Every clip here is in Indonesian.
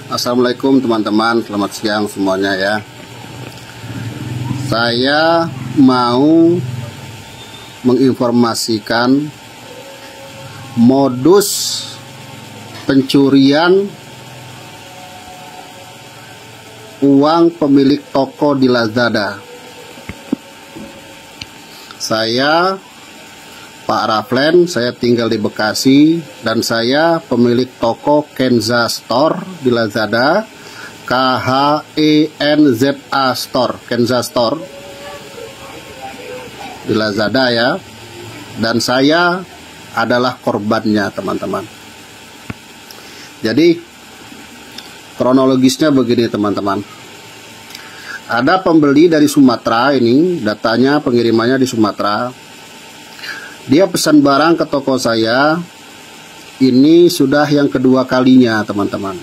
Assalamualaikum teman-teman, selamat siang semuanya ya. Saya mau menginformasikan modus pencurian uang pemilik toko di Lazada. Saya Pak Raflen, saya tinggal di Bekasi dan saya pemilik toko Kenza Store di Lazada, KHENZA Store, Kenza Store di Lazada ya. Dan saya adalah korbannya teman-teman. Jadi kronologisnya begini teman-teman. Ada pembeli dari Sumatera, ini datanya pengirimannya di Sumatera. Dia pesan barang ke toko saya. Ini sudah yang kedua kalinya teman-teman.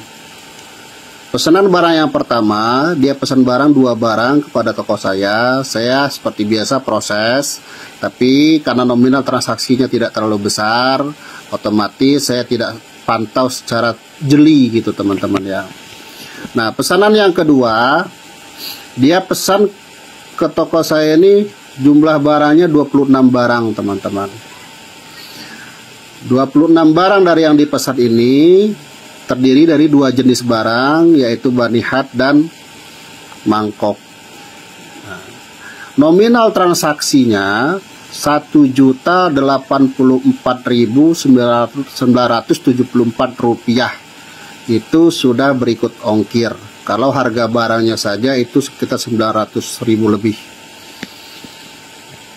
Pesanan barang yang pertama, dia pesan barang 2 barang kepada toko saya. Saya seperti biasa proses, tapi karena nominal transaksinya tidak terlalu besar, otomatis saya tidak pantau secara jeli gitu teman-teman ya. Nah, pesanan yang kedua, dia pesan ke toko saya ini jumlah barangnya 26 barang teman-teman. 26 barang dari yang dipesan ini terdiri dari 2 jenis barang, yaitu banihat dan mangkok. Nah, nominal transaksinya 1.084.974 rupiah. Itu sudah berikut ongkir. Kalau harga barangnya saja itu sekitar 900.000 lebih.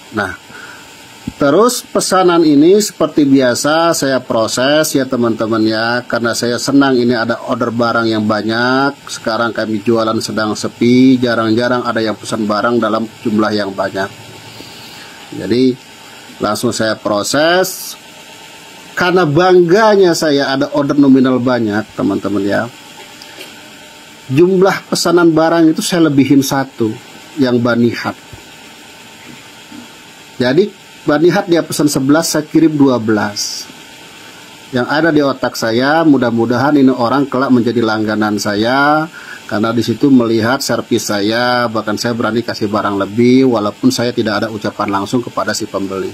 Nah, terus pesanan ini seperti biasa saya proses ya teman-teman ya. Karena saya senang ini ada order barang yang banyak. Sekarang kami jualan sedang sepi, jarang-jarang ada yang pesan barang dalam jumlah yang banyak. Jadi langsung saya proses. Karena bangganya saya ada order nominal banyak teman-teman ya. Jumlah pesanan barang itu saya lebihin 1 yang banihat. Jadi banihat dia pesan 11, saya kirim 12. Yang ada di otak saya, mudah-mudahan ini orang kelak menjadi langganan saya, karena di situ melihat servis saya, bahkan saya berani kasih barang lebih walaupun saya tidak ada ucapan langsung kepada si pembeli.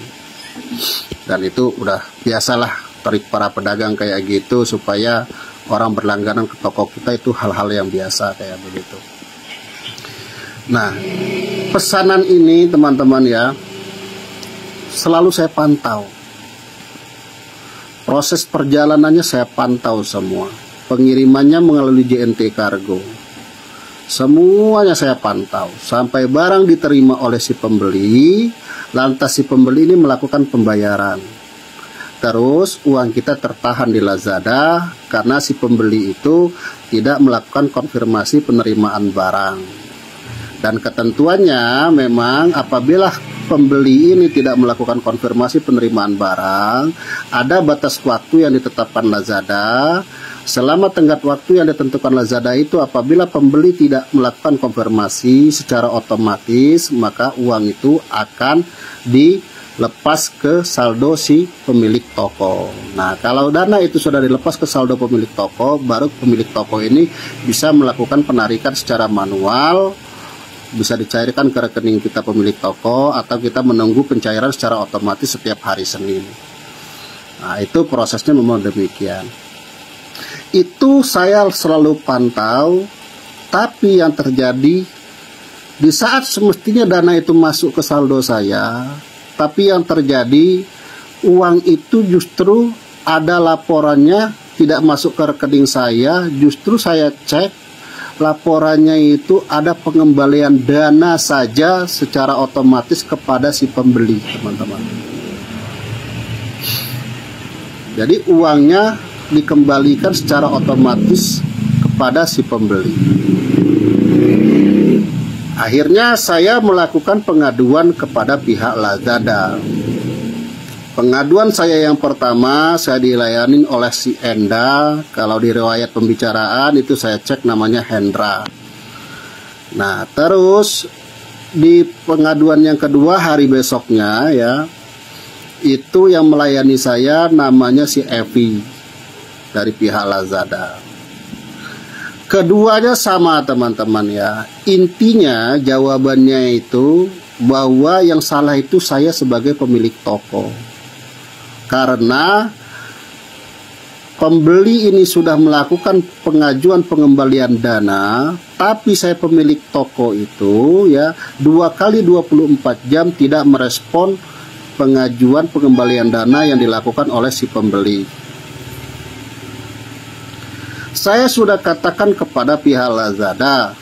Dan itu udah biasalah trik para pedagang kayak gitu, supaya orang berlangganan ke toko kita itu hal-hal yang biasa kayak begitu. Nah, pesanan ini teman-teman ya, selalu saya pantau. Proses perjalanannya saya pantau semua. Pengirimannya melalui JNT Kargo. Semuanya saya pantau. Sampai barang diterima oleh si pembeli, lantas si pembeli ini melakukan pembayaran. Terus uang kita tertahan di Lazada karena si pembeli itu tidak melakukan konfirmasi penerimaan barang. Dan ketentuannya memang apabila pembeli ini tidak melakukan konfirmasi penerimaan barang, ada batas waktu yang ditetapkan Lazada. Selama tenggat waktu yang ditentukan Lazada itu, apabila pembeli tidak melakukan konfirmasi secara otomatis, maka uang itu akan dilepas ke saldo si pemilik toko. Nah, kalau dana itu sudah dilepas ke saldo pemilik toko, baru pemilik toko ini bisa melakukan penarikan secara manual. Bisa dicairkan ke rekening kita pemilik toko, atau kita menunggu pencairan secara otomatis setiap hari Senin. Nah, itu prosesnya memang demikian. Itu saya selalu pantau, tapi yang terjadi di saat semestinya dana itu masuk ke saldo saya, tapi yang terjadi uang itu justru ada laporannya tidak masuk ke rekening saya. Justru saya cek laporannya itu ada pengembalian dana saja secara otomatis kepada si pembeli teman-teman. Jadi uangnya dikembalikan secara otomatis kepada si pembeli. Akhirnya saya melakukan pengaduan kepada pihak Lazada. Pengaduan saya yang pertama, saya dilayani oleh si Enda. Kalau di riwayat pembicaraan itu saya cek namanya Hendra. Nah, terus di pengaduan yang kedua hari besoknya ya, itu yang melayani saya namanya si Evi dari pihak Lazada. Keduanya sama teman-teman ya. Intinya jawabannya itu bahwa yang salah itu saya sebagai pemilik toko. Karena pembeli ini sudah melakukan pengajuan pengembalian dana, tapi saya pemilik toko itu ya 2 kali 24 jam tidak merespon pengajuan pengembalian dana yang dilakukan oleh si pembeli. Saya sudah katakan kepada pihak Lazada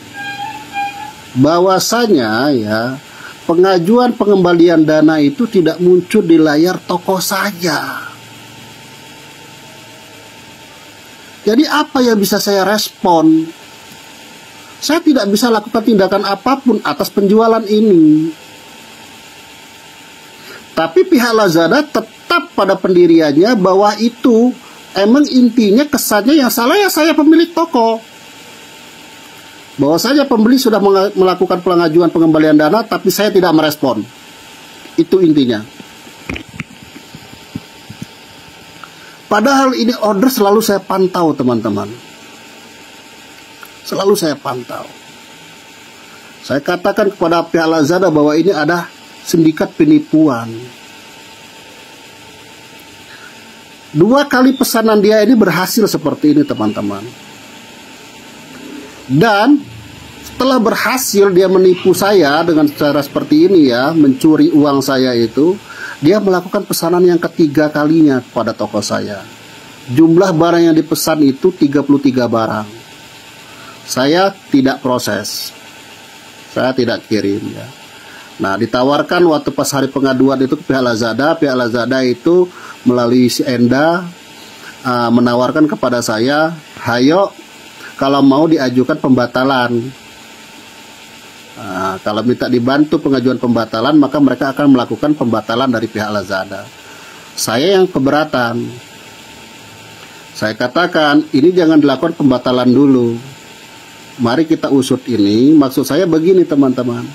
bahwasanya ya pengajuan pengembalian dana itu tidak muncul di layar toko saya. Jadi apa yang bisa saya respon? Saya tidak bisa lakukan tindakan apapun atas penjualan ini. Tapi pihak Lazada tetap pada pendiriannya bahwa itu emang intinya kesannya yang salah ya saya pemilik toko. Bahwa saja pembeli sudah melakukan pengajuan pengembalian dana tapi saya tidak merespon. Itu intinya. Padahal ini order selalu saya pantau teman-teman. Selalu saya pantau. Saya katakan kepada pihak Lazada bahwa ini ada sindikat penipuan. 2 kali pesanan dia ini berhasil seperti ini teman-teman. Dan setelah berhasil dia menipu saya dengan cara seperti ini ya, mencuri uang saya itu, dia melakukan pesanan yang ketiga kalinya kepada toko saya. Jumlah barang yang dipesan itu 33 barang. Saya tidak proses. Saya tidak kirim ya. Nah, ditawarkan waktu pas hari pengaduan itu ke pihak Lazada itu melalui si Enda menawarkan kepada saya, hayo kalau mau diajukan pembatalan. Kalau minta dibantu pengajuan pembatalan, maka mereka akan melakukan pembatalan dari pihak Lazada. Saya yang keberatan. Saya katakan, ini jangan dilakukan pembatalan dulu. Mari kita usut ini. Maksud saya begini teman-teman.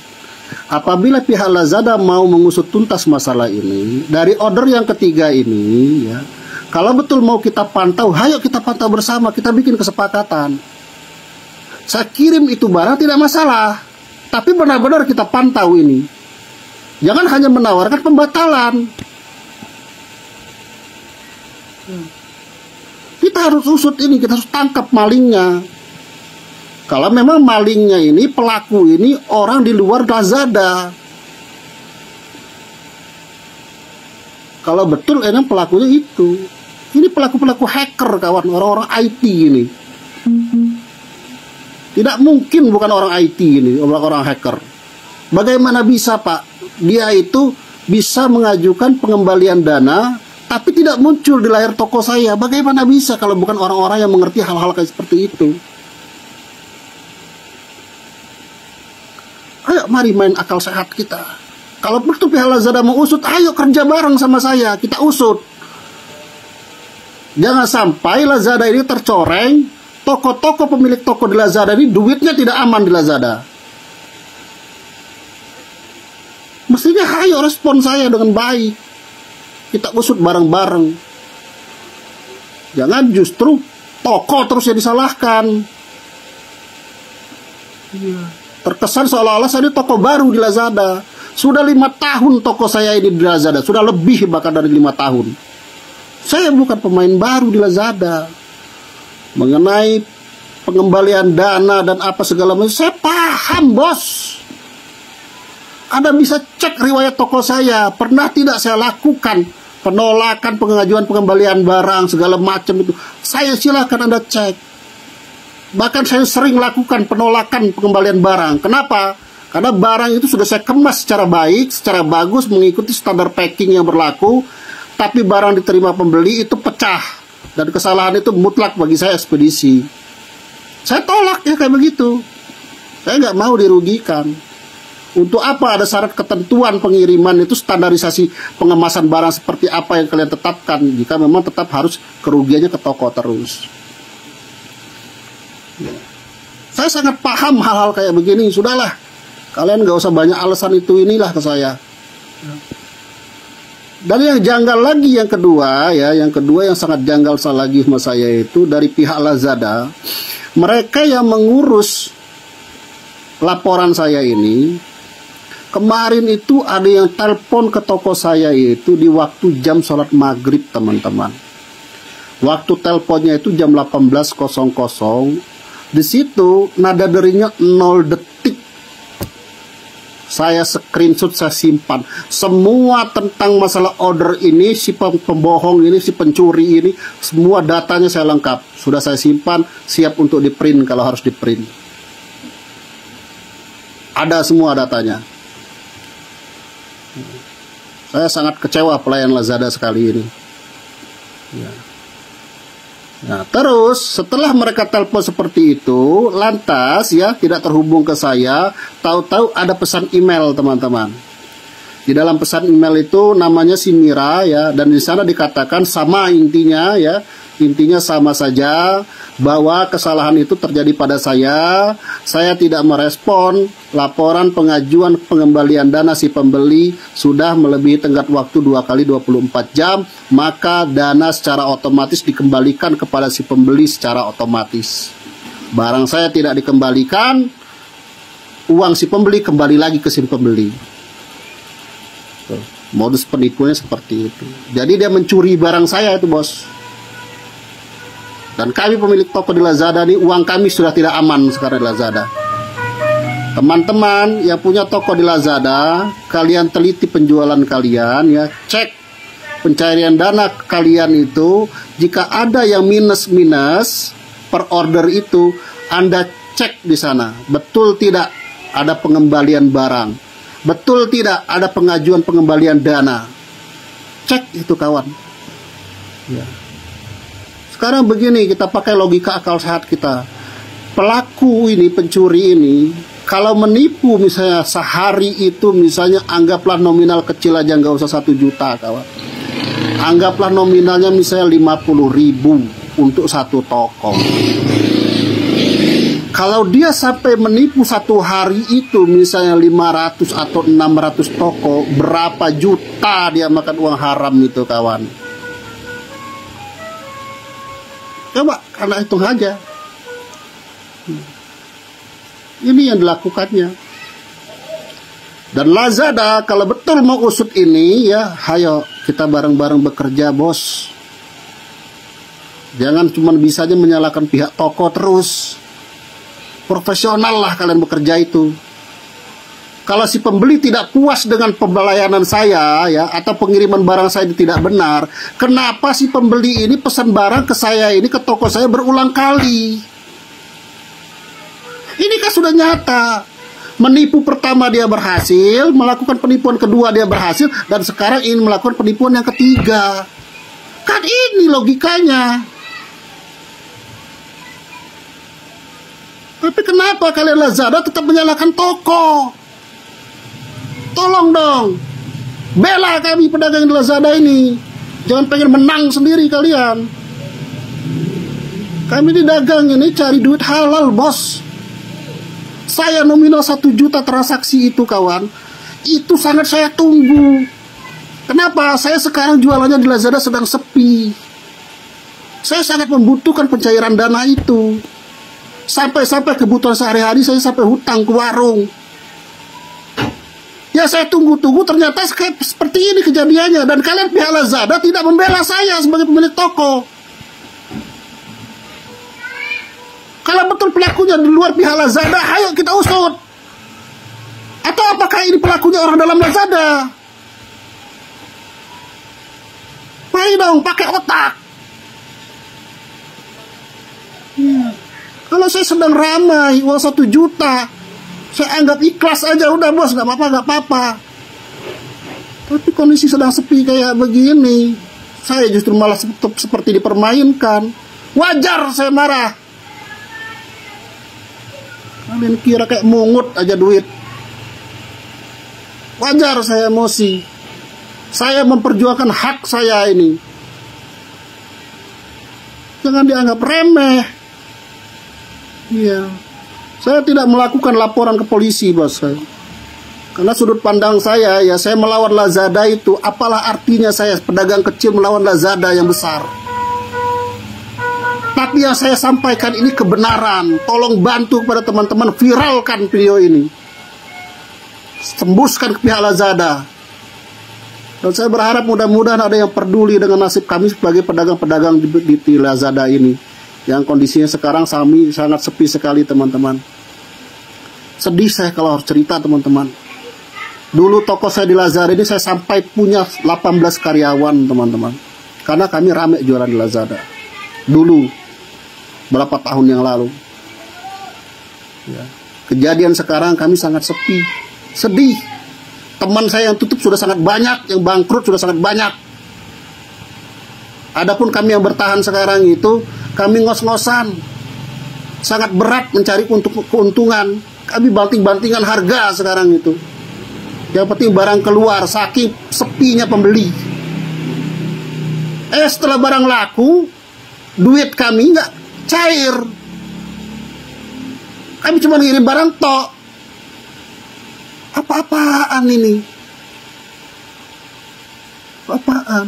Apabila pihak Lazada mau mengusut tuntas masalah ini, dari order yang ketiga ini, ya, kalau betul mau kita pantau, ayo kita pantau bersama, kita bikin kesepakatan. Saya kirim itu barang tidak masalah, tapi benar-benar kita pantau ini. Jangan hanya menawarkan pembatalan. Kita harus usut ini, kita harus tangkap malingnya. Kalau memang malingnya ini, pelaku ini orang di luar Lazada. Kalau betul emang pelakunya itu. Ini pelaku-pelaku hacker kawan, orang-orang IT ini. Tidak mungkin bukan orang IT ini, orang hacker. Bagaimana bisa Pak? Dia itu bisa mengajukan pengembalian dana, tapi tidak muncul di layar toko saya. Bagaimana bisa kalau bukan orang-orang yang mengerti hal-hal kayak seperti itu? Ayo mari main akal sehat kita. Kalau betul pihak Lazada mau usut, ayo kerja bareng sama saya, kita usut. Jangan sampai Lazada ini tercoreng, toko-toko pemilik toko di Lazada ini duitnya tidak aman di Lazada. Mestinya ayo respon saya dengan baik. Kita usut bareng-bareng. Jangan justru toko terus yang disalahkan. Terkesan seolah-olah saya ini toko baru di Lazada. Sudah 5 tahun toko saya ini di Lazada. Sudah lebih bahkan dari 5 tahun. Saya bukan pemain baru di Lazada. Mengenai pengembalian dana dan apa segala macam, saya paham bos. Anda bisa cek riwayat toko saya. Pernah tidak saya lakukan penolakan pengajuan pengembalian barang segala macam itu? Saya silakan Anda cek. Bahkan saya sering lakukan penolakan pengembalian barang. Kenapa? Karena barang itu sudah saya kemas secara baik, secara bagus, mengikuti standar packing yang berlaku. Tapi barang diterima pembeli itu pecah. Dan kesalahan itu mutlak bagi saya ekspedisi. Saya tolak ya kayak begitu. Saya nggak mau dirugikan. Untuk apa ada syarat ketentuan pengiriman itu, standarisasi pengemasan barang seperti apa yang kalian tetapkan, jika memang tetap harus kerugiannya ke toko terus. Saya sangat paham hal-hal kayak begini. Sudahlah, kalian gak usah banyak alasan itu inilah ke saya. Dan yang janggal lagi yang kedua yang sangat janggal lagi sama saya itu dari pihak Lazada Mereka yang mengurus laporan saya ini, kemarin itu ada yang telepon ke toko saya itu di waktu jam sholat maghrib, teman-teman. Waktu teleponnya itu jam 18.00. Di situ nada derinya 0 detik. Saya screenshot, saya simpan. Semua tentang masalah order ini, si pembohong ini, si pencuri ini, semua datanya saya lengkap. Sudah saya simpan, siap untuk di print kalau harus di print. Ada semua datanya. Saya sangat kecewa pelayan Lazada sekali ini. Ya. Nah, terus setelah mereka telepon seperti itu, lantas ya tidak terhubung ke saya, tahu-tahu ada pesan email, teman-teman. Di dalam pesan email itu namanya si Mira ya, dan di sana dikatakan sama intinya ya, intinya sama saja bahwa kesalahan itu terjadi pada saya tidak merespon laporan pengajuan pengembalian dana si pembeli sudah melebihi tenggat waktu 2 kali 24 jam, maka dana secara otomatis dikembalikan kepada si pembeli secara otomatis. Barang saya tidak dikembalikan, uang si pembeli kembali lagi ke si pembeli. Tuh, modus penipuannya seperti itu. Jadi dia mencuri barang saya itu, bos. Dan kami pemilik toko di Lazada ini, uang kami sudah tidak aman sekarang di Lazada. Teman-teman yang punya toko di Lazada, kalian teliti penjualan kalian ya, cek pencairan dana kalian itu. Jika ada yang minus-minus per order itu, Anda cek di sana. Betul tidak ada pengembalian barang? Betul tidak ada pengajuan pengembalian dana? Cek itu, kawan. Ya. Sekarang begini, kita pakai logika akal sehat kita. Pelaku ini, pencuri ini, kalau menipu misalnya sehari itu, misalnya anggaplah nominal kecil aja, nggak usah 1 juta, kawan. Anggaplah nominalnya misalnya 50.000 untuk satu toko. Kalau dia sampai menipu satu hari itu misalnya 500 atau 600 toko, berapa juta dia makan uang haram itu, kawan. Coba, karena hitung aja. Ini yang dilakukannya. Dan Lazada kalau betul mau usut ini ya, hayo kita bareng-bareng bekerja, bos. Jangan cuma bisanya menyalahkan pihak toko terus. Profesional lah kalian bekerja itu. Kalau si pembeli tidak puas dengan pelayanan saya ya, atau pengiriman barang saya tidak benar, kenapa si pembeli ini pesan barang ke saya ini, ke toko saya berulang kali? Ini kan sudah nyata. Menipu pertama dia berhasil, melakukan penipuan kedua dia berhasil, dan sekarang ingin melakukan penipuan yang ketiga. Kan ini logikanya. Tapi kenapa kalian Lazada tetap menyalahkan toko? Tolong dong, bela kami pedagang di Lazada ini. Jangan pengen menang sendiri kalian. Kami di dagang ini cari duit halal, bos. Saya nominal 1 juta transaksi itu, kawan. Itu sangat saya tunggu. Kenapa? Saya sekarang jualannya di Lazada sedang sepi. Saya sangat membutuhkan pencairan dana itu. Sampai-sampai kebutuhan sehari-hari saya sampai hutang ke warung. Ya saya tunggu-tunggu, ternyata seperti ini kejadiannya. Dan kalian pihak Lazada tidak membela saya sebagai pemilik toko. Kalau betul pelakunya di luar pihak Lazada, ayo kita usut. Atau apakah ini pelakunya orang dalam Lazada? Ayo dong, pakai otak. Kalau saya sedang ramai, uang 1 juta, saya anggap ikhlas aja, udah bos, gak apa-apa. Tapi kondisi sedang sepi kayak begini, saya justru malah seperti dipermainkan. Wajar saya marah. Kalian kira kayak mungut aja duit. Wajar saya emosi. Saya memperjuangkan hak saya ini. Jangan dianggap remeh. Iya. Saya tidak melakukan laporan ke polisi, bos. Karena sudut pandang saya, ya saya melawan Lazada itu, apalah artinya saya pedagang kecil melawan Lazada yang besar. Tapi yang saya sampaikan ini kebenaran. Tolong bantu kepada teman-teman viralkan video ini. Tembuskan ke pihak Lazada. Dan saya berharap mudah-mudahan ada yang peduli dengan nasib kami sebagai pedagang-pedagang di Lazada ini. Yang kondisinya sekarang sangat sepi sekali, teman-teman. Sedih saya kalau harus cerita, teman-teman. Dulu toko saya di Lazada ini saya sampai punya 18 karyawan, teman-teman. Karena kami rame jualan di Lazada. Dulu. Berapa tahun yang lalu. Ya. Kejadian sekarang kami sangat sepi. Sedih. Teman saya yang tutup sudah sangat banyak. Yang bangkrut sudah sangat banyak. Adapun kami yang bertahan sekarang itu, kami ngos-ngosan. Sangat berat mencari keuntungan. Kami banting-bantingan harga sekarang itu. Yang penting barang keluar, saking sepinya pembeli. Setelah barang laku, duit kami nggak cair. Kami cuma ngirim barang tok. Apa-apaan ini? Apa-apaan?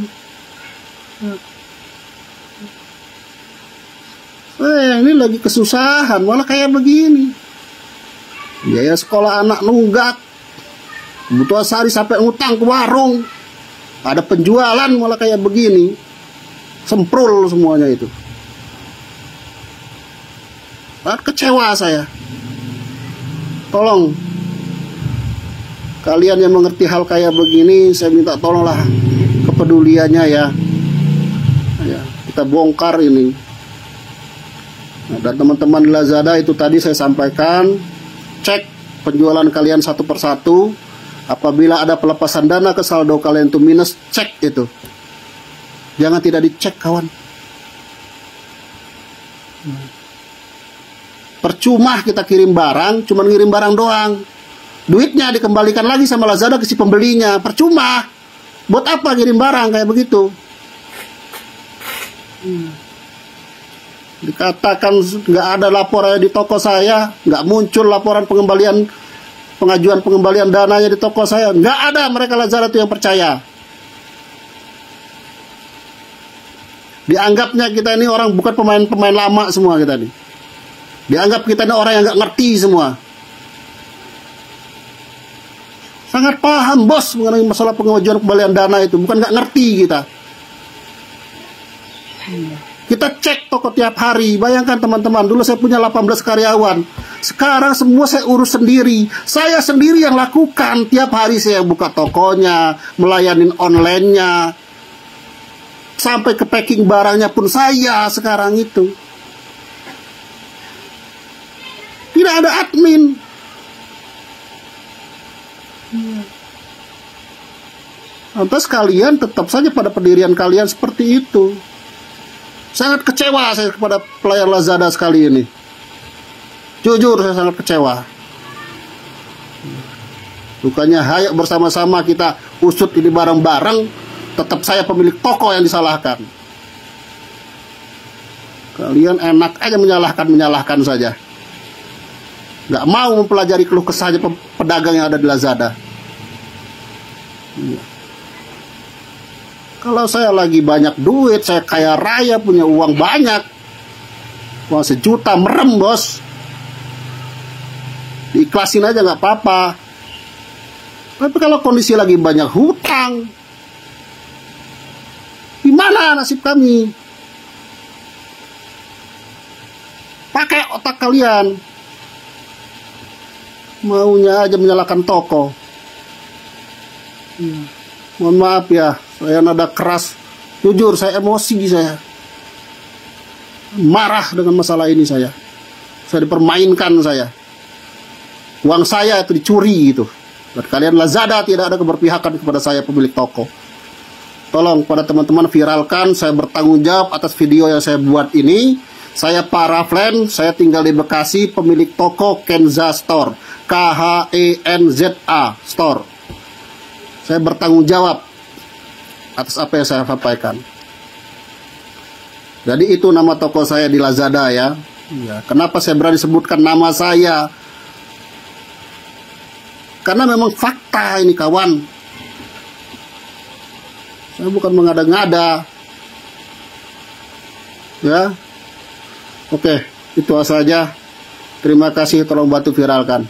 Ini lagi kesusahan, malah kayak begini. Biaya sekolah anak nunggak. Kebutuhan sehari sampai ngutang ke warung. Ada penjualan malah kayak begini. Semprul semuanya itu. Kecewa saya. Tolong, kalian yang mengerti hal kayak begini, saya minta tolonglah kepeduliannya ya. Kita bongkar ini. Dan teman-teman di Lazada itu tadi saya sampaikan, cek penjualan kalian satu persatu. Apabila ada pelepasan dana ke saldo kalian itu minus, cek itu. Jangan tidak dicek, kawan. Percuma kita kirim barang, cuma ngirim barang doang. Duitnya dikembalikan lagi sama Lazada ke si pembelinya. Percuma. Buat apa kirim barang kayak begitu? Dikatakan nggak ada laporan di toko saya, nggak muncul laporan pengajuan pengembalian dananya di toko saya. Nggak ada, mereka Lazada itu yang percaya. Dianggapnya kita ini orang bukan pemain-pemain lama semua kita nih. Dianggap kita ini orang yang nggak ngerti semua. Sangat paham bos mengenai masalah pengajuan pengembalian dana itu. Bukan nggak ngerti kita. Kita cek toko tiap hari. Bayangkan teman-teman, dulu saya punya 18 karyawan. Sekarang semua saya urus sendiri. Saya sendiri yang lakukan. Tiap hari saya buka tokonya, melayanin online-nya. Sampai ke packing barangnya pun saya sekarang itu. Tidak ada admin. Lantas kalian tetap saja pada pendirian kalian seperti itu. Sangat kecewa saya kepada pelayan Lazada sekali ini. Jujur saya sangat kecewa. Bukannya hayat bersama-sama kita usut ini bareng-bareng, tetap saya pemilik toko yang disalahkan. Kalian enak aja menyalahkan saja. Nggak mau mempelajari keluh kesahnya pedagang yang ada di Lazada. Kalau saya lagi banyak duit, saya kaya raya, punya uang banyak, uang 1 juta merem bos, diikhlasin aja nggak apa-apa. Tapi kalau kondisi lagi banyak hutang, gimana nasib kami? Pakai otak kalian. Maunya aja menyalahkan toko. Mohon maaf ya, saya nada keras. Jujur, saya emosi saya. Marah dengan masalah ini saya. Saya dipermainkan saya. Uang saya itu dicuri gitu. Dan kalian Lazada tidak ada keberpihakan kepada saya pemilik toko. Tolong pada teman-teman viralkan, saya bertanggung jawab atas video yang saya buat ini. Saya Pak Raflen, saya tinggal di Bekasi, pemilik toko Kenza Store, KHENZA Store. Saya bertanggung jawab atas apa yang saya sampaikan. Jadi itu nama toko saya di Lazada ya. Kenapa saya berani sebutkan nama saya? Karena memang fakta ini kawan. Saya bukan mengada-ngada. Ya. Oke, itu saja. Terima kasih, tolong bantu viralkan.